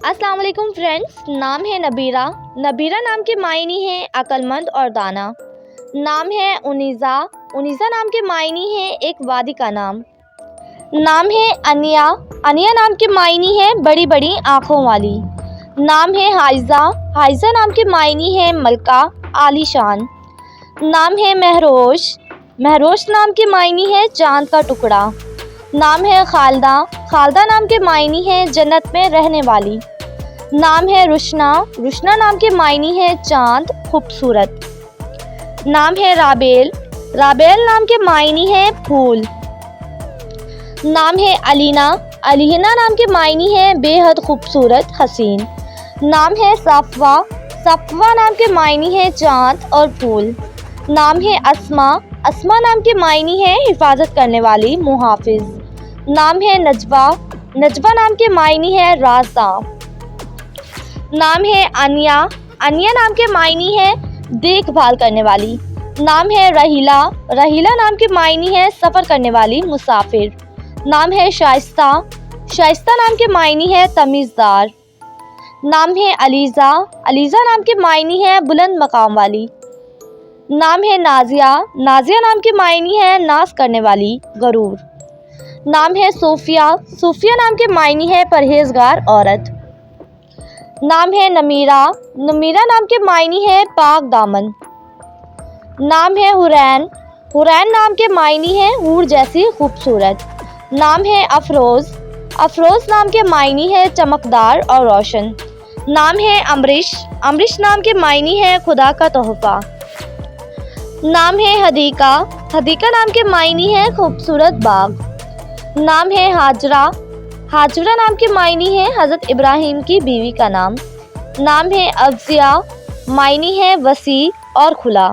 अस्सलाम वालेकुम फ्रेंड्स। नाम है नबीरा। नबीरा नाम के मायने हैं अक्लमंद और दाना। नाम है उनीज़ा। उनीज़ा नाम के मायने हैं एक वादी का नाम। नाम है अनिया। अनिया नाम के मायने हैं बड़ी बड़ी आँखों वाली। नाम है हाइज़ा। हाइज़ा नाम के मायने हैं मलका, आलीशान। नाम है महरोश। महरोश नाम के मायने हैं चाँद का टुकड़ा। नाम है खालदा। खालदा नाम के मायने हैं जन्नत में रहने वाली। नाम है रुशना। रुशना नाम के मायने हैं चाँद, खूबसूरत। नाम है राबेल। राबेल नाम के मायने हैं फूल। नाम है अलीना। अलीना नाम के मायने हैं बेहद खूबसूरत, हसीन। नाम है साफ़वा। साफ़वा नाम के मायने हैं चाँद और फूल। नाम है अस्मा। अस्मा नाम के मायने हैं हिफाजत करने वाली, मुहाफिज। नाम है नजवा। नजवा नाम के मायने हैं राज़दां। नाम है अनिया। अनिया नाम के मायने हैं देखभाल करने वाली। नाम है रहीला। रहीला नाम के मायने हैं सफ़र करने वाली, मुसाफिर। नाम है शाइस्ता। शाइस्ता नाम के मायने हैं तमीज़दार। नाम है अलीज़ा। अलीज़ा नाम के मायने हैं बुलंद मकाम वाली। नाम है नाजिया। नाजिया नाम के मायने हैं नाज करने वाली, गरूर। नाम है सूफिया। सूफिया नाम के मायने हैं परहेजगार औरत। नाम है नमीरा। नमीरा नाम के मायने हैं पाक दामन। नाम है हुरैन। हुरैन नाम के मायने हैं हूर जैसी खूबसूरत। नाम है अफरोज़। अफरोज़ नाम के मायने हैं चमकदार और रोशन। नाम है अमरिश। अमरिश नाम के मायने हैं खुदा का तोहफ़ा। नाम है हदीका। हदीका नाम के मायने हैं खूबसूरत बाग। नाम है हाजरा। हाजरा नाम के मायने हैं हज़रत इब्राहीम की बीवी का नाम। नाम है अफ़ज़िया। मायने हैं वसी और खुला।